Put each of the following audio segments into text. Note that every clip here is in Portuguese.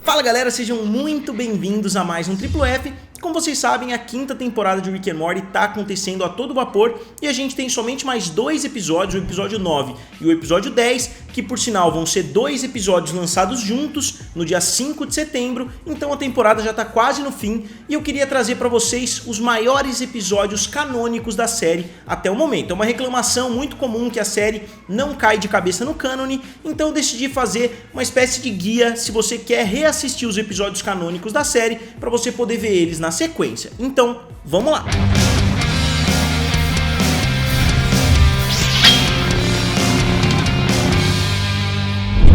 Fala galera, sejam muito bem-vindos a mais um Triplo F. Como vocês sabem, a quinta temporada de Rick and Morty está acontecendo a todo vapor e a gente tem somente mais dois episódios, o episódio 9 e o episódio 10, que por sinal vão ser dois episódios lançados juntos no dia 5 de setembro, então a temporada já está quase no fim e eu queria trazer para vocês os maiores episódios canônicos da série até o momento. É uma reclamação muito comum que a série não cai de cabeça no cânone, então eu decidi fazer uma espécie de guia se você quer reassistir os episódios canônicos da série para você poder ver eles na sequência. Então, vamos lá!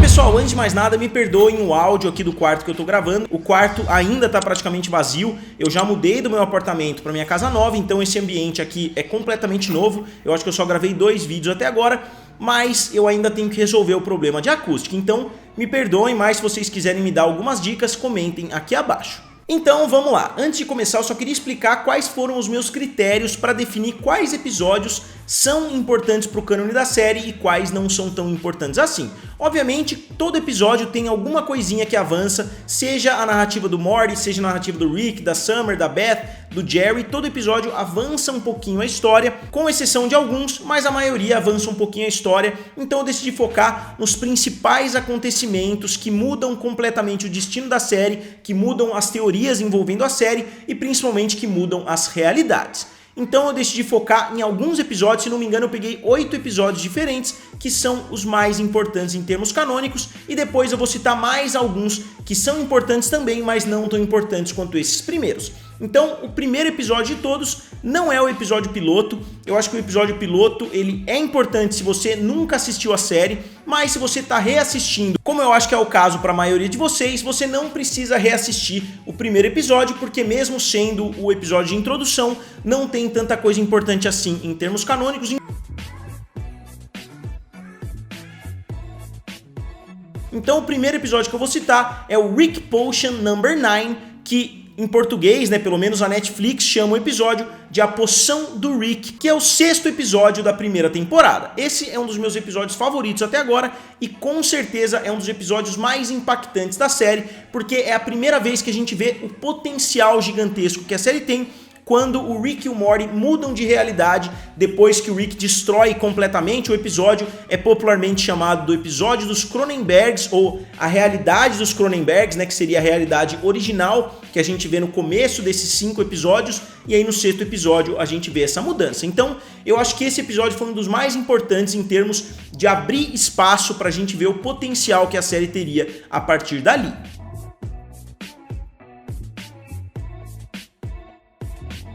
Pessoal, antes de mais nada, me perdoem o áudio aqui do quarto que eu tô gravando. O quarto ainda tá praticamente vazio. Eu já mudei do meu apartamento pra minha casa nova, então esse ambiente aqui é completamente novo. Eu acho que eu só gravei 2 vídeos até agora, mas eu ainda tenho que resolver o problema de acústica. Então, me perdoem, mas se vocês quiserem me dar algumas dicas, comentem aqui abaixo. Então vamos lá, antes de começar eu só queria explicar quais foram os meus critérios para definir quais episódios são importantes para o cânone da série e quais não são tão importantes assim. Obviamente todo episódio tem alguma coisinha que avança, seja a narrativa do Morty, seja a narrativa do Rick, da Summer, da Beth, do Jerry, todo episódio avança um pouquinho a história, com exceção de alguns, mas a maioria avança um pouquinho a história, então eu decidi focar nos principais acontecimentos que mudam completamente o destino da série, que mudam as teorias envolvendo a série e principalmente que mudam as realidades. Então eu decidi focar em alguns episódios, se não me engano eu peguei 8 episódios diferentes que são os mais importantes em termos canônicos e depois eu vou citar mais alguns que são importantes também, mas não tão importantes quanto esses primeiros. Então o primeiro episódio de todos não é o episódio piloto. Eu acho que o episódio piloto ele é importante se você nunca assistiu a série, mas se você está reassistindo, como eu acho que é o caso para a maioria de vocês, você não precisa reassistir o primeiro episódio, porque mesmo sendo o episódio de introdução, não tem tanta coisa importante assim em termos canônicos. Então o primeiro episódio que eu vou citar é o Rick Potion Number 9, que em português, né, pelo menos a Netflix chama o episódio de A Poção do Rick, que é o 6º episódio da primeira temporada. Esse é um dos meus episódios favoritos até agora e com certeza é um dos episódios mais impactantes da série, porque é a primeira vez que a gente vê o potencial gigantesco que a série tem quando o Rick e o Morty mudam de realidade depois que o Rick destrói completamente. O episódio é popularmente chamado do episódio dos Cronenbergs, ou a realidade dos Cronenbergs, né, que seria a realidade original que a gente vê no começo desses 5 episódios, e aí no 6º episódio a gente vê essa mudança. Então eu acho que esse episódio foi um dos mais importantes em termos de abrir espaço para a gente ver o potencial que a série teria a partir dali.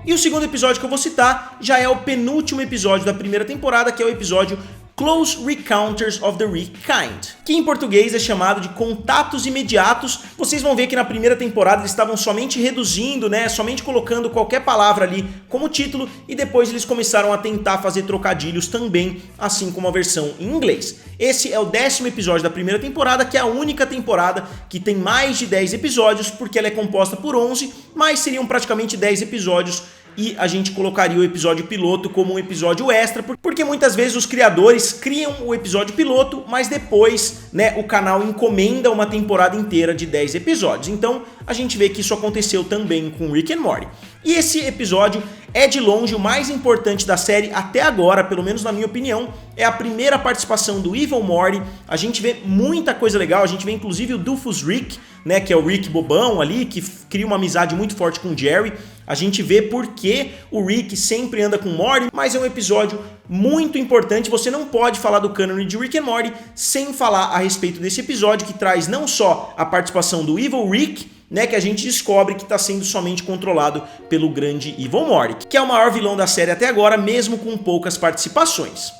E o segundo episódio que eu vou citar já é o penúltimo episódio da primeira temporada, que é o episódio Close Encounters of the Rick Kind, que em português é chamado de Contatos Imediatos. Vocês vão ver que na primeira temporada eles estavam somente reduzindo, né, somente colocando qualquer palavra ali como título, e depois eles começaram a tentar fazer trocadilhos também, assim como a versão em inglês. Esse é o 10º episódio da primeira temporada, que é a única temporada que tem mais de 10 episódios, porque ela é composta por 11, mas seriam praticamente 10 episódios, e a gente colocaria o episódio piloto como um episódio extra, porque muitas vezes os criadores criam o episódio piloto, mas depois, né, o canal encomenda uma temporada inteira de 10 episódios. Então a gente vê que isso aconteceu também com Rick and Morty. E esse episódio é de longe o mais importante da série até agora, pelo menos na minha opinião. É a primeira participação do Evil Morty. A gente vê muita coisa legal, a gente vê inclusive o Doofus Rick, né, que é o Rick bobão ali, que cria uma amizade muito forte com o Jerry. A gente vê porque o Rick sempre anda com o Morty, mas é um episódio muito importante. Você não pode falar do cânone de Rick and Morty sem falar a respeito desse episódio, que traz não só a participação do Evil Rick, né, que a gente descobre que está sendo somente controlado pelo grande Evil Morty, que é o maior vilão da série até agora, mesmo com poucas participações.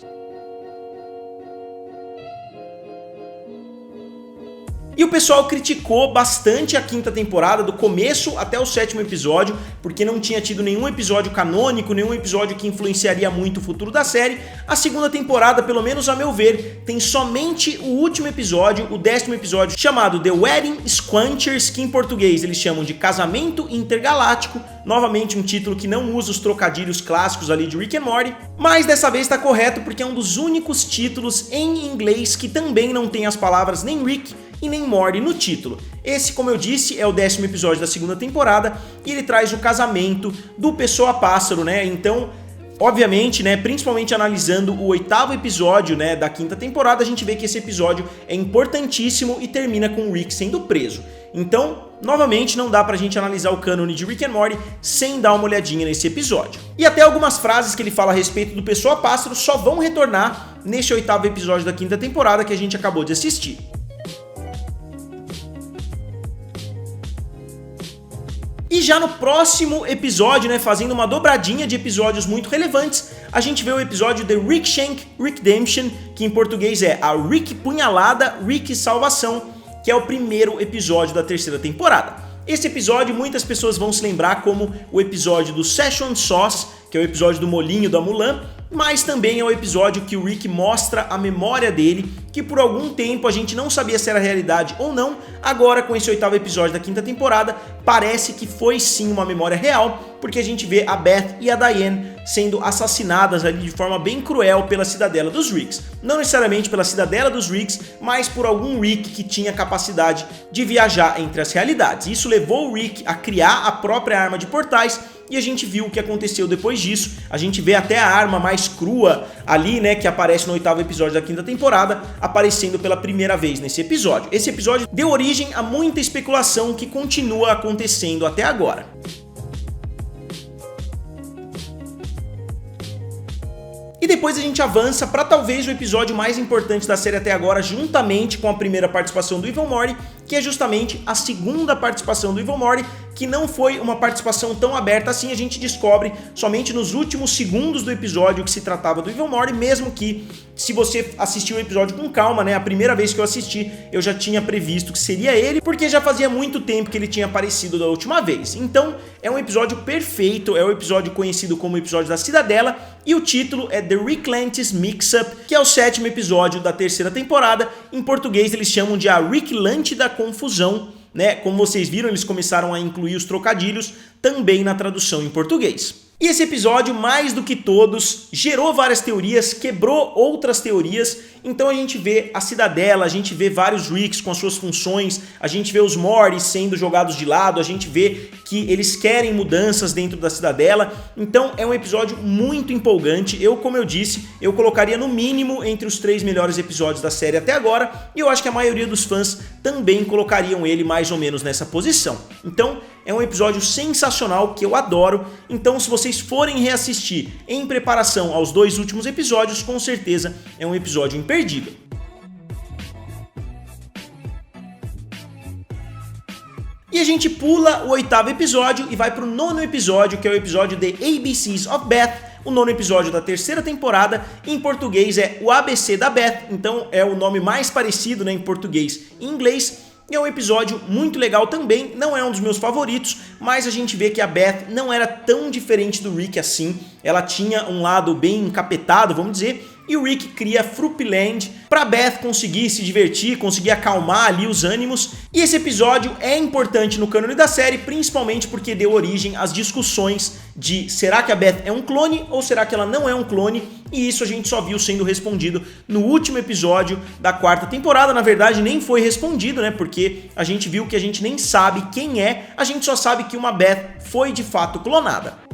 E o pessoal criticou bastante a quinta temporada, do começo até o 7º episódio, porque não tinha tido nenhum episódio canônico, nenhum episódio que influenciaria muito o futuro da série. A segunda temporada, pelo menos a meu ver, tem somente o último episódio, o 10º episódio, chamado The Wedding Squanchers, que em português eles chamam de Casamento Intergaláctico. Novamente um título que não usa os trocadilhos clássicos ali de Rick and Morty, mas dessa vez está correto porque é um dos únicos títulos em inglês que também não tem as palavras nem Rick e nem Morty no título. Esse, como eu disse, é o 10º episódio da segunda temporada e ele traz o casamento do Pessoa-Pássaro, né? Então, obviamente, né, principalmente analisando o 8º episódio, né, da 5ª temporada, a gente vê que esse episódio é importantíssimo e termina com o Rick sendo preso. Então, novamente, não dá pra gente analisar o cânone de Rick and Morty sem dar uma olhadinha nesse episódio. E até algumas frases que ele fala a respeito do Pessoa-Pássaro só vão retornar neste 8º episódio da 5ª temporada que a gente acabou de assistir. E já no próximo episódio, né, fazendo uma dobradinha de episódios muito relevantes, a gente vê o episódio The Rick Shank Redemption, que em português é a Rick Punhalada, Rick Salvação, que é o primeiro episódio da 3ª temporada. Esse episódio muitas pessoas vão se lembrar como o episódio do Szechuan Sauce, que é o episódio do molinho da Mulan, mas também é o episódio que o Rick mostra a memória dele, que por algum tempo a gente não sabia se era realidade ou não. Agora, com esse 8º episódio da 5ª temporada, parece que foi sim uma memória real, porque a gente vê a Beth e a Diane sendo assassinadas ali de forma bem cruel pela Cidadela dos Ricks. Não necessariamente pela Cidadela dos Ricks, mas por algum Rick que tinha capacidade de viajar entre as realidades. Isso levou o Rick a criar a própria arma de portais, e a gente viu o que aconteceu depois disso. A gente vê até a arma mais crua ali, né, que aparece no 8º episódio da 5ª temporada, aparecendo pela primeira vez nesse episódio. Esse episódio deu origem a muita especulação que continua acontecendo até agora. E depois a gente avança para talvez o episódio mais importante da série até agora, juntamente com a primeira participação do Evil Morty, que é justamente a segunda participação do Evil Morty, que não foi uma participação tão aberta assim. A gente descobre somente nos últimos segundos do episódio que se tratava do Evil Morty, mesmo que, se você assistiu o episódio com calma, né, a primeira vez que eu assisti, eu já tinha previsto que seria ele, porque já fazia muito tempo que ele tinha aparecido da última vez. Então, é um episódio perfeito, é o episódio conhecido como o episódio da Cidadela, e o título é The Ricklantis Mix-Up, que é o 7º episódio da 3ª temporada. Em português eles chamam de a Ricklantida Confusão, né? Como vocês viram, eles começaram a incluir os trocadilhos também na tradução em português. E esse episódio, mais do que todos, gerou várias teorias, quebrou outras teorias. Então a gente vê a Cidadela, a gente vê vários Ricks com as suas funções, a gente vê os Mortys sendo jogados de lado, a gente vê que eles querem mudanças dentro da Cidadela. Então é um episódio muito empolgante. Eu, como eu disse, eu colocaria no mínimo entre os 3 melhores episódios da série até agora, e eu acho que a maioria dos fãs também colocariam ele mais ou menos nessa posição. Então é um episódio sensacional que eu adoro. Então, se vocês forem reassistir em preparação aos 2 últimos episódios, com certeza é um episódio imperdível. E a gente pula o 8º episódio e vai para o 9º episódio, que é o episódio The ABCs of Beth, o 9º episódio da 3ª temporada. Em português é o ABC da Beth, então é o nome mais parecido, né, em português e inglês. E é um episódio muito legal também, não é um dos meus favoritos, mas a gente vê que a Beth não era tão diferente do Rick assim. Ela tinha um lado bem encapetado, vamos dizer, e o Rick cria Fruitland pra Beth conseguir se divertir, conseguir acalmar ali os ânimos. E esse episódio é importante no cânone da série, principalmente porque deu origem às discussões de será que a Beth é um clone ou será que ela não é um clone? E isso a gente só viu sendo respondido no último episódio da 4ª temporada. Na verdade, nem foi respondido, né? Porque a gente viu que a gente nem sabe quem é, a gente só sabe que uma Beth foi de fato clonada.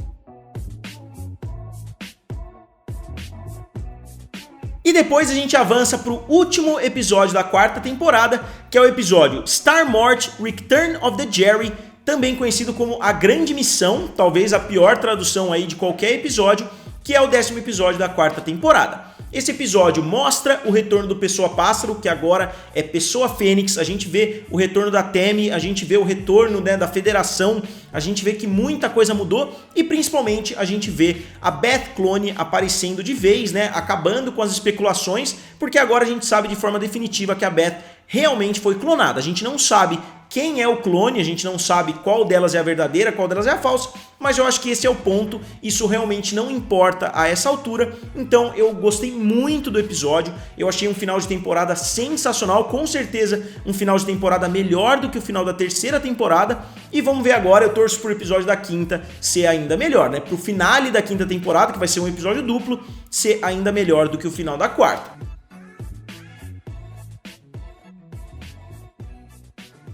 E depois a gente avança para o último episódio da 4ª temporada, que é o episódio Star Mort Return of the Jerry, também conhecido como A Grande Missão, talvez a pior tradução aí de qualquer episódio, que é o 10º episódio da 4ª temporada. Esse episódio mostra o retorno do Pessoa-Pássaro, que agora é Pessoa-Fênix. A gente vê o retorno da Temi, a gente vê o retorno, né, da Federação, a gente vê que muita coisa mudou e principalmente a gente vê a Beth Clone aparecendo de vez, né, acabando com as especulações, porque agora a gente sabe de forma definitiva que a Beth realmente foi clonada. A gente não sabe quem é o clone, a gente não sabe qual delas é a verdadeira, qual delas é a falsa, mas eu acho que esse é o ponto, isso realmente não importa a essa altura. Então eu gostei muito do episódio, eu achei um final de temporada sensacional, com certeza um final de temporada melhor do que o final da 3ª temporada, e vamos ver agora, eu torço pro episódio da 5ª ser ainda melhor, né, pro finale da 5ª temporada, que vai ser um episódio duplo, ser ainda melhor do que o final da 4ª.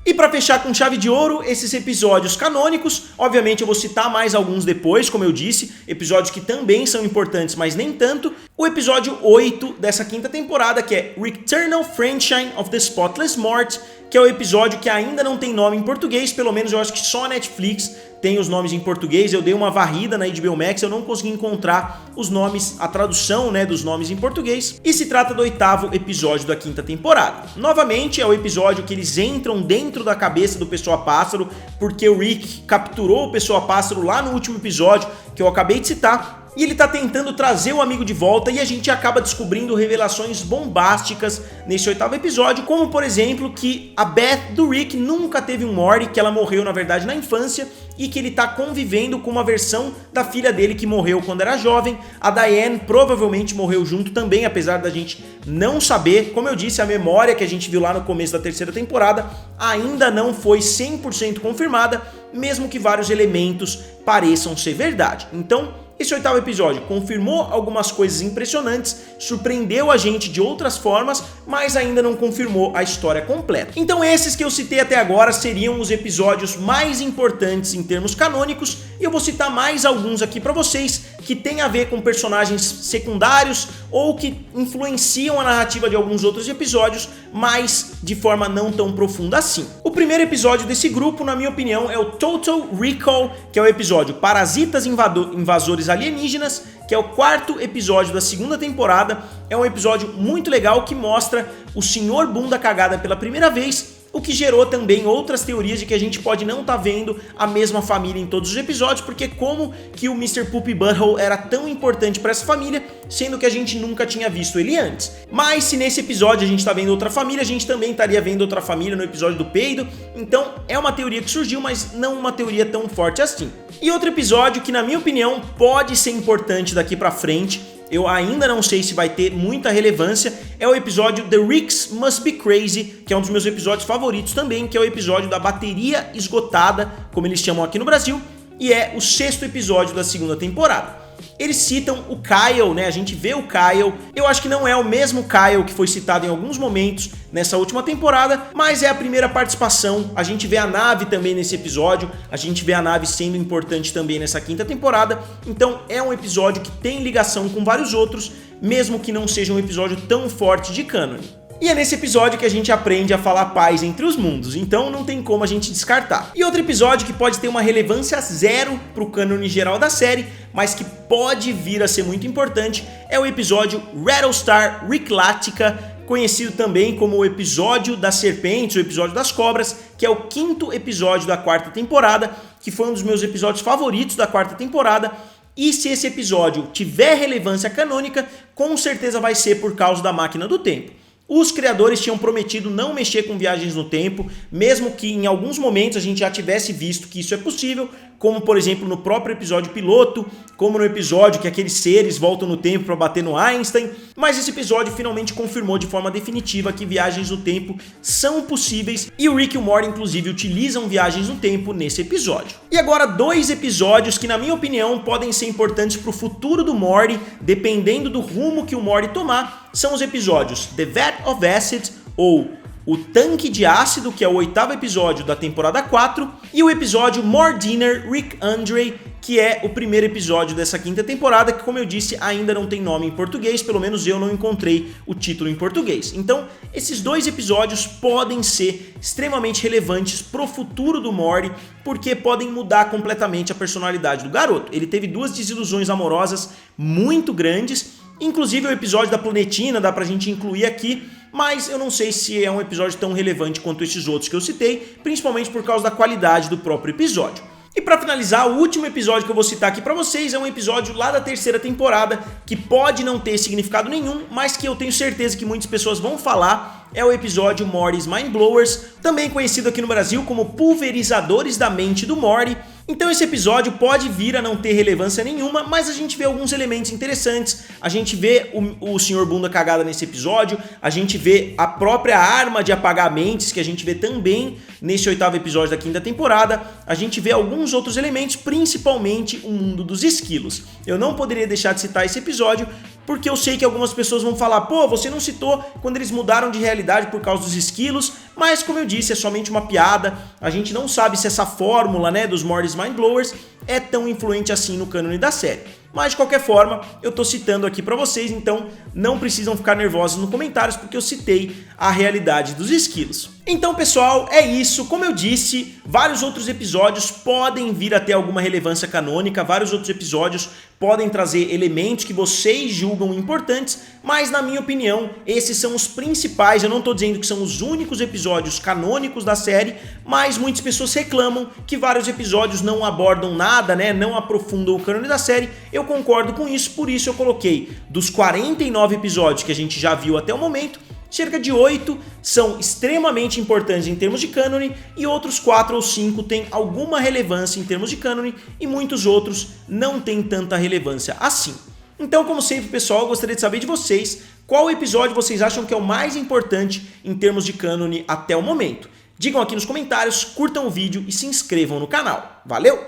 E para fechar com chave de ouro, esses episódios canônicos, obviamente eu vou citar mais alguns depois, como eu disse, episódios que também são importantes, mas nem tanto. O episódio 8 dessa quinta temporada, que é Returnal Franchise of the Spotless Mort, que é o episódio que ainda não tem nome em português, pelo menos eu acho que só a Netflix tem os nomes em português. Eu dei uma varrida na HBO Max, eu não consegui encontrar os nomes, a tradução, né, dos nomes em português. E se trata do 8º episódio da quinta temporada. Novamente, é o episódio que eles entram dentro da cabeça do Pessoa-Pássaro, porque o Rick capturou o Pessoa-Pássaro lá no último episódio, que eu acabei de citar. E ele tá tentando trazer o amigo de volta e a gente acaba descobrindo revelações bombásticas nesse 8º episódio, como por exemplo que a Beth do Rick nunca teve um Morty, que ela morreu na verdade na infância e que ele tá convivendo com uma versão da filha dele que morreu quando era jovem. A Diane provavelmente morreu junto também, apesar da gente não saber. Como eu disse, a memória que a gente viu lá no começo da terceira temporada ainda não foi 100% confirmada, mesmo que vários elementos pareçam ser verdade. Então, esse 8º episódio confirmou algumas coisas impressionantes, surpreendeu a gente de outras formas, mas ainda não confirmou a história completa. Então esses que eu citei até agora seriam os episódios mais importantes em termos canônicos, e eu vou citar mais alguns aqui pra vocês que tem a ver com personagens secundários ou que influenciam a narrativa de alguns outros episódios, mas de forma não tão profunda assim. O primeiro episódio desse grupo, na minha opinião, é o Total Recall, que é o episódio Parasitas Invasores Alienígenas, que é o 4º episódio da segunda temporada. É um episódio muito legal que mostra o Sr. Bunda Cagada pela primeira vez, o que gerou também outras teorias de que a gente pode não estar vendo a mesma família em todos os episódios, porque como que o Mr. Poopy Butthole era tão importante para essa família, sendo que a gente nunca tinha visto ele antes. Mas se nesse episódio a gente está vendo outra família, a gente também estaria vendo outra família no episódio do peido, então é uma teoria que surgiu, mas não uma teoria tão forte assim. E outro episódio que na minha opinião pode ser importante daqui pra frente, eu ainda não sei se vai ter muita relevância, é o episódio The Ricks Must Be Crazy, que é um dos meus episódios favoritos também, que é o episódio da bateria esgotada, como eles chamam aqui no Brasil, e é o 6º episódio da segunda temporada. Eles citam o Kyle, né? A gente vê o Kyle. Eu acho que não é o mesmo Kyle que foi citado em alguns momentos nessa última temporada, mas é a primeira participação. A gente vê a nave também nesse episódio, a gente vê a nave sendo importante também nessa quinta temporada. Então é um episódio que tem ligação com vários outros, mesmo que não seja um episódio tão forte de cânone. E é nesse episódio que a gente aprende a falar paz entre os mundos, então não tem como a gente descartar. E outro episódio que pode ter uma relevância zero pro cânone geral da série, mas que pode vir a ser muito importante, é o episódio Rattlestar Ricklatica, conhecido também como o episódio das serpentes, o episódio das cobras, que é o 5º episódio da 4ª temporada, que foi um dos meus episódios favoritos da 4ª temporada. E se esse episódio tiver relevância canônica, com certeza vai ser por causa da máquina do tempo. Os criadores tinham prometido não mexer com viagens no tempo, mesmo que em alguns momentos a gente já tivesse visto que isso é possível, como por exemplo no próprio episódio piloto, como no episódio que aqueles seres voltam no tempo para bater no Einstein, mas esse episódio finalmente confirmou de forma definitiva que viagens no tempo são possíveis e o Rick e o Morty inclusive utilizam viagens no tempo nesse episódio. E agora 2 episódios que na minha opinião podem ser importantes para o futuro do Morty, dependendo do rumo que o Morty tomar, são os episódios The Vat of Acid, ou o Tanque de Ácido, que é o 8º episódio da temporada 4, e o episódio More Dinner, Rick Andre, que é o primeiro episódio dessa quinta temporada, que como eu disse, ainda não tem nome em português, pelo menos eu não encontrei o título em português. Então, esses 2 episódios podem ser extremamente relevantes pro futuro do Morty, porque podem mudar completamente a personalidade do garoto. Ele teve 2 desilusões amorosas muito grandes, inclusive o episódio da Planetina dá pra gente incluir aqui, mas eu não sei se é um episódio tão relevante quanto esses outros que eu citei, principalmente por causa da qualidade do próprio episódio. E pra finalizar, o último episódio que eu vou citar aqui pra vocês é um episódio lá da 3ª temporada, que pode não ter significado nenhum, mas que eu tenho certeza que muitas pessoas vão falar, é o episódio Morty's Mind Blowers, também conhecido aqui no Brasil como Pulverizadores da Mente do Morty. Então esse episódio pode vir a não ter relevância nenhuma, mas a gente vê alguns elementos interessantes. A gente vê o Sr. Bunda Cagada nesse episódio, a gente vê a própria arma de apagar mentes, que a gente vê também nesse 8º episódio da quinta temporada. A gente vê alguns outros elementos, principalmente o mundo dos esquilos. Eu não poderia deixar de citar esse episódio, porque eu sei que algumas pessoas vão falar, pô, você não citou quando eles mudaram de realidade por causa dos esquilos, mas como eu disse, é somente uma piada, a gente não sabe se essa fórmula, né, dos Morty's Mind Blowers é tão influente assim no cânone da série. Mas de qualquer forma, eu tô citando aqui pra vocês, então não precisam ficar nervosos nos comentários porque eu citei a realidade dos esquilos. Então pessoal, é isso, como eu disse, vários outros episódios podem vir a ter alguma relevância canônica, vários outros episódios podem trazer elementos que vocês julgam importantes, mas na minha opinião, esses são os principais. Eu não tô dizendo que são os únicos episódios canônicos da série, mas muitas pessoas reclamam que vários episódios não abordam nada, né, não aprofundam o cânone da série. Eu concordo com isso, por isso eu coloquei dos 49 episódios que a gente já viu até o momento, cerca de 8 são extremamente importantes em termos de cânone e outros 4 ou 5 têm alguma relevância em termos de cânone e muitos outros não têm tanta relevância assim. Então, como sempre, pessoal, eu gostaria de saber de vocês qual episódio vocês acham que é o mais importante em termos de cânone até o momento. Digam aqui nos comentários, curtam o vídeo e se inscrevam no canal. Valeu!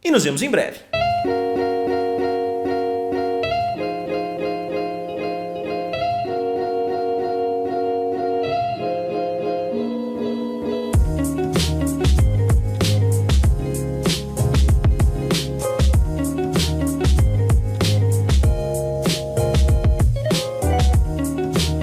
E nos vemos em breve.